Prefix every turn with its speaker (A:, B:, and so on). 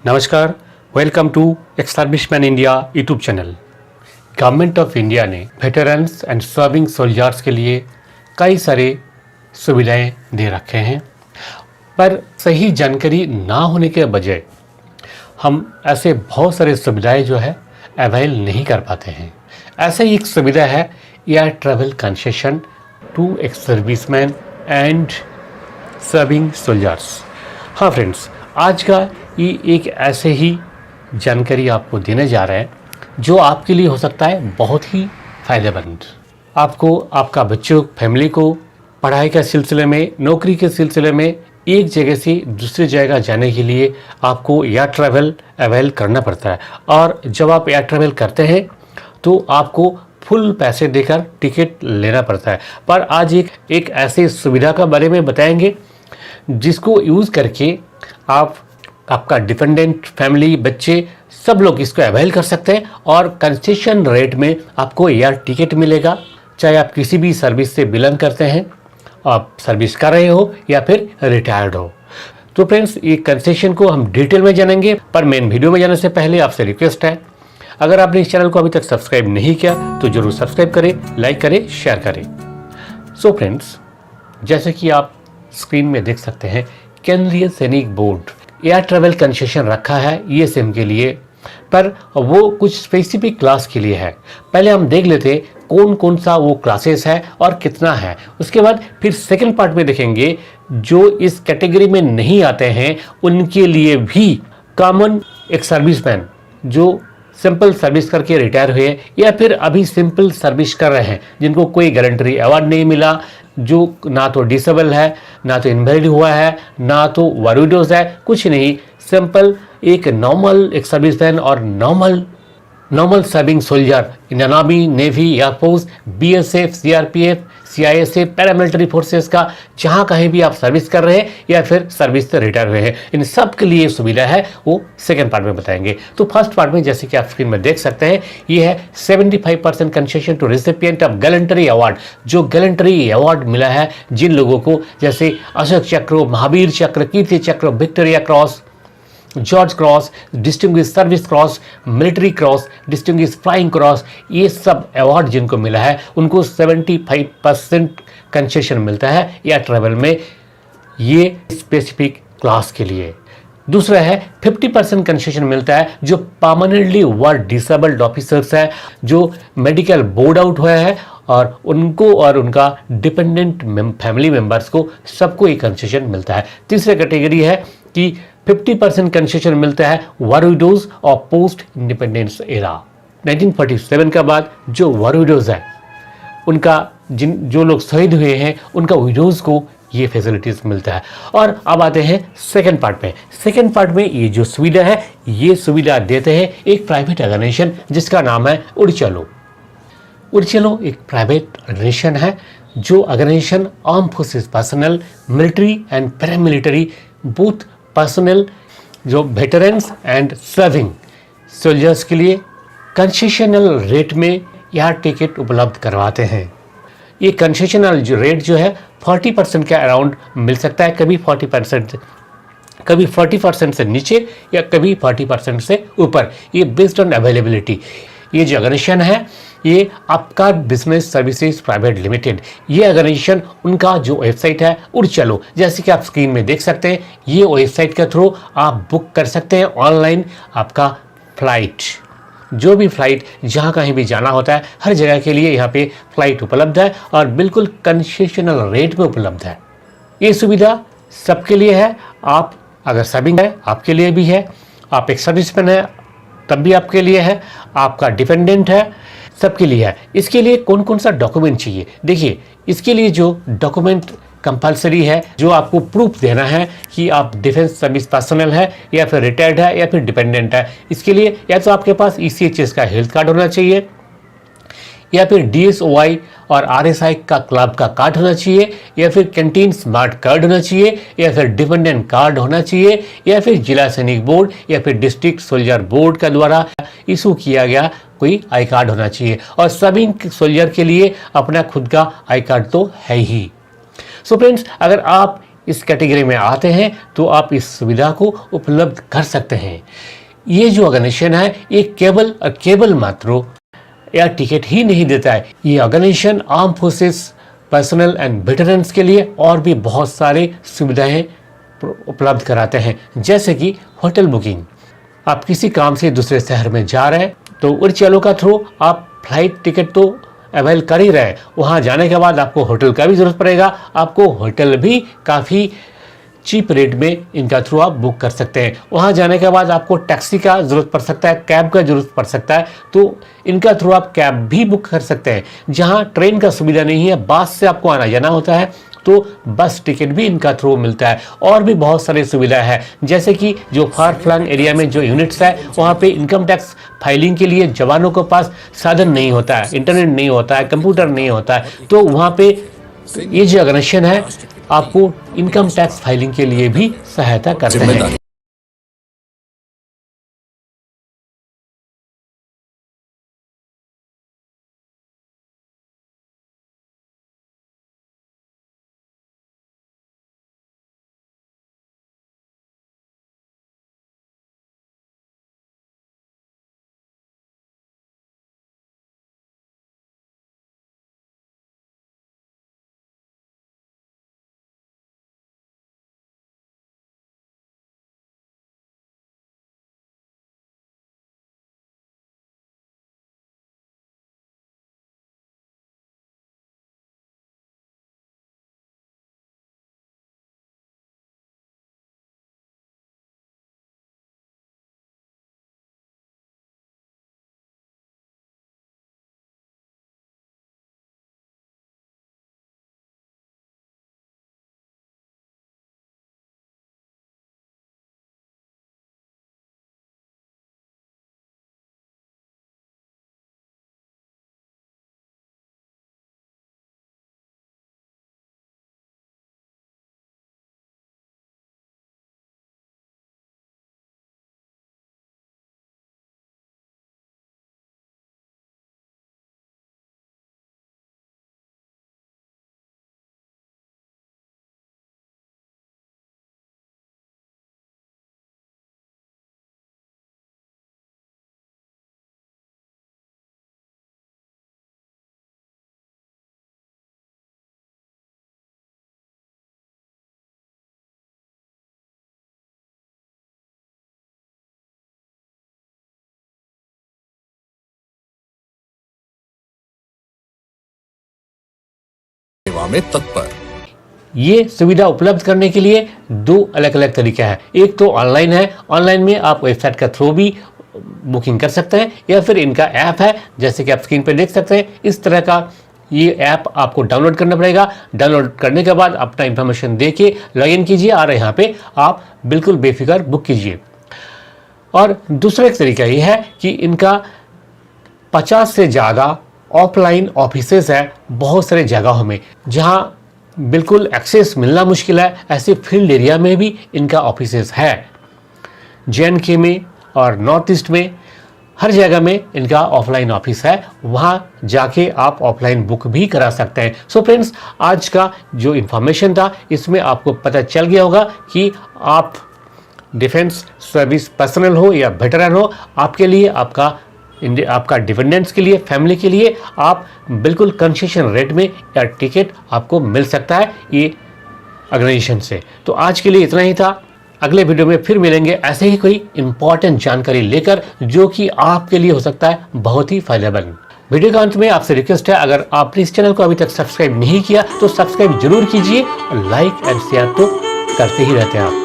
A: नमस्कार, welcome to ex serviceman India YouTube channel. Government of India ने veterans and serving soldiers के लिए कई सारे सुविधाएं दे रखे हैं, पर सही जानकारी ना होने के बजाय हम ऐसे बहुत सारे सुविधाएं जो है अवेल नहीं कर पाते हैं। ऐसे ही एक सुविधा है air travel concession to ex serviceman and serving soldiers. हाँ फ्रेंड्स, आज का ये एक ऐसे ही जानकारी आपको देने जा रहे हैं जो आपके लिए हो सकता है बहुत ही फायदेमंद। आपको आपका बच्चों फैमिली को पढ़ाई के सिलसिले में, नौकरी के सिलसिले में एक जगह से दूसरी जगह जाने के लिए आपको एयर ट्रैवल अवेल करना पड़ता है। और जब आप एयर ट्रैवल करते हैं तो आपको फुल पैसे देकर टिकट लेना पड़ता है। पर आज एक ऐसी सुविधा का बारे में बताएंगे जिसको यूज़ करके आपका डिपेंडेंट फैमिली, बच्चे सब लोग इसको अवेल कर सकते हैं और कंसेशन रेट में आपको एयर टिकट मिलेगा। चाहे आप किसी भी सर्विस से बिलोंग करते हैं, आप सर्विस कर रहे हो या फिर रिटायर्ड हो। तो फ्रेंड्स, ये कंसेशन को हम डिटेल में जानेंगे, पर मेन वीडियो में जाने से पहले आपसे रिक्वेस्ट है, अगर आपने इस चैनल को अभी तक सब्सक्राइब नहीं किया तो जरूर सब्सक्राइब करें, लाइक करें, शेयर करें। सो फ्रेंड्स, जैसे कि आप स्क्रीन में देख सकते हैं, केंद्रीय सैनिक बोर्ड एयर ट्रैवल कंसेशन रखा है ईएसएम के लिए, पर वो कुछ स्पेसिफिक क्लास के लिए है। पहले हम देख लेते हैं कौन कौन सा वो क्लासेस है और कितना है। उसके बाद फिर सेकंड पार्ट में देखेंगे जो इस कैटेगरी में नहीं आते हैं उनके लिए भी कॉमन एक सर्विसमैन जो सिंपल सर्विस करके रिटायर हुए या फिर अभी सिंपल सर्विस कर रहे हैं, जिनको कोई गैलेंटरी अवार्ड नहीं मिला, जो ना तो डिसेबल है, ना तो इनवैलिड हुआ है, ना तो वॉरिडोज है, कुछ नहीं, सिंपल एक नॉर्मल एक सर्विसमैन और नॉर्मल सर्विंग सोल्जर इन army, navy, air force, BSF, CRPF, CISF, paramilitary forces का जहां कहीं भी आप सर्विस कर रहे हैं या फिर सर्विस से रिटायर हुए हैं, इन सब के लिए सुविधा है, वो सेकंड पार्ट में बताएंगे। तो फर्स्ट पार्ट में जैसे कि आप स्क्रीन में देख सकते हैं, ये है 75% concession to recipient of gallantry award. जो गैलेंटरी अवार्ड मिला है जिन लोगों को, जैसे अशोक चक्र, महावीर चक्र, कीर्ति चक्र, Victoria cross, George cross, distinguish service cross, military cross, distinguish flying cross, ये सब अवार्ड जिनको मिला है उनको 75% कंसेशन मिलता है एयर ट्रैवल में, ये स्पेसिफिक क्लास के लिए। दूसरा है 50% कंसेशन मिलता है जो परमानेंटली वर्क डिसेबल्ड ऑफिसर्स है, जो मेडिकल बोर्ड आउट हुआ है, और उनको और उनका डिपेंडेंट फैमिली मेंबर्स को सबको ये कंसेशन मिलता है। तीसरा कैटेगरी है कि 50% कंसेशन मिलता है वॉरिडोज और पोस्ट इंडिपेंडेंस एरा। 1947 के बाद जो वॉरिडोज है उनका, जो लोग शहीद हुए हैं उनका विडोज को ये फैसिलिटीज मिलता है। और अब आते हैं सेकंड पार्ट में। सेकंड पार्ट में ये जो सुविधा है, ये सुविधा देते हैं एक प्राइवेट ऑर्गेनाइजेशन जिसका नाम है उड़ चलो। उड़ चलो एक प्राइवेट ऑर्गेनाइजेशन है जो organisation arm forces personnel, military and paramilitary both personnel, जो वेटरन्स एंड सर्विंग सोल्जर्स के लिए कंसेशनल रेट में एयर टिकट उपलब्ध करवाते हैं। ये कंसेशनल जो रेट जो है 40% के अराउंड मिल सकता है, कभी 40% से नीचे या कभी 40% से ऊपर, ये बेस्ड ऑन अवेलेबिलिटी। ये जो ऑर्गेनाइजेशन है ये आपका बिजनेस सर्विसेज प्राइवेट लिमिटेड, ये ऑर्गेनाइजेशन, उनका जो वेबसाइट है उड़ चलो, जैसे कि आप स्क्रीन में देख सकते हैं, ये वेबसाइट के थ्रू आप बुक कर सकते हैं ऑनलाइन आपका फ्लाइट। जो भी फ्लाइट जहाँ कहीं भी जाना होता है, हर जगह के लिए यहाँ पे फ्लाइट उपलब्ध है और बिल्कुल कंसेशनल रेट में उपलब्ध है। ये सुविधा सबके लिए है। आप अगर सर्विंग है आपके लिए भी है, आप एक सर्विसमैन है तब भी आपके लिए है, आपका डिपेंडेंट है सबके लिए है। इसके लिए कौन कौन सा डॉक्यूमेंट चाहिए, देखिए इसके लिए जो डॉक्यूमेंट कंपलसरी है, जो आपको प्रूफ देना है कि आप डिफेंस सर्विस पर्सनल है या फिर रिटायर्ड है या फिर डिपेंडेंट है, इसके लिए या तो आपके पास ईसीएचएस का हेल्थ कार्ड होना चाहिए, या फिर डीएसओआई और आरएसआई का क्लब का कार्ड होना चाहिए, या फिर कैंटीन स्मार्ट कार्ड होना चाहिए, या फिर डिपेंडेंट कार्ड होना चाहिए, या फिर जिला सैनिक बोर्ड या फिर डिस्ट्रिक्ट सोल्जर बोर्ड का द्वारा इशू किया गया कोई आई कार्ड होना चाहिए। और सभी सोल्जर के लिए अपना खुद का आई कार्ड तो है ही। सो फ्रेंड्स, अगर आप इस कैटेगरी में आते हैं तो आप इस सुविधा को उपलब्ध कर सकते हैं। ये जो ऑर्गेनाइजेशन है ये केवल मात्र एयर टिकट ही नहीं देता है, ये organisation arm forces personnel and veterans के लिए और भी बहुत सारे सुविधाएं उपलब्ध कराते हैं, जैसे कि होटल बुकिंग। आप किसी काम से दूसरे शहर में जा रहे हैं तो उड़चालो का थ्रू आप फ्लाइट टिकट तो अवेल कर ही रहे हैं, वहाँ जाने के बाद आपको होटल का भी ज़रूरत पड़ेगा, आपको होटल भी काफ़ी चीप रेट में इनका थ्रू आप बुक कर सकते हैं। वहाँ जाने के बाद आपको टैक्सी का ज़रूरत पड़ सकता है, कैब का ज़रूरत पड़ सकता है, तो इनका थ्रू आप कैब भी बुक कर सकते हैं। जहाँ ट्रेन का सुविधा नहीं है, बस से आपको आना जाना होता है, तो बस टिकट भी इनका थ्रू मिलता है। और भी बहुत सारी सुविधाएं हैं, जैसे कि जो फार फ्लंग एरिया में जो यूनिट्स है वहाँ पे इनकम टैक्स फाइलिंग के लिए जवानों के पास साधन नहीं होता है, इंटरनेट नहीं होता है, कंप्यूटर नहीं होता है, तो वहाँ पे ये जो ऑर्गेनाइजेशन है आपको इनकम टैक्स फाइलिंग के लिए भी सहायता करते हैं।
B: सेवा में तत्पर।
A: ये सुविधा उपलब्ध करने के लिए दो अलग अलग तरीके हैं। एक तो ऑनलाइन है, ऑनलाइन में आप वेबसाइट का थ्रू भी बुकिंग कर सकते हैं, या फिर इनका ऐप है, जैसे कि आप स्क्रीन पे देख सकते हैं। इस तरह का ये ऐप आपको डाउनलोड करना पड़ेगा। डाउनलोड करने के बाद अपना इंफॉर्मेशन दे के लॉगिन कीजिए और यहाँ पे आप बिल्कुल बेफिक्र बुक कीजिए। और दूसरा एक तरीका ये है कि इनका 50 से ज़्यादा ऑफलाइन ऑफिसेस है बहुत सारे जगहों में, जहाँ बिल्कुल एक्सेस मिलना मुश्किल है, ऐसे फील्ड एरिया में भी इनका ऑफिसेस है। JNK में और नॉर्थ ईस्ट में हर जगह में इनका ऑफलाइन ऑफिस है, वहाँ जाके आप ऑफलाइन बुक भी करा सकते हैं। सो फ्रेंड्स, आज का जो इन्फॉर्मेशन था इसमें आपको पता चल गया होगा कि आप डिफेंस सर्विस पर्सनल हो या वेटरन हो, आपके लिए आपका डिपेंडेंट्स के लिए, फैमिली के लिए आप बिल्कुल कंसेशन रेट में या टिकट आपको मिल सकता है ये ऑर्गेनाइजेशन से। तो आज के लिए इतना ही था। अगले वीडियो में फिर मिलेंगे ऐसे ही कोई इंपॉर्टेंट जानकारी लेकर, जो कि आपके लिए हो सकता है बहुत ही फायदेमंद। वीडियो के अंत में आपसे रिक्वेस्ट है, अगर आपने इस चैनल को अभी तक सब्सक्राइब नहीं किया तो सब्सक्राइब जरूर कीजिए, और लाइक एंड शेयर तो करते ही रहते हैं आप।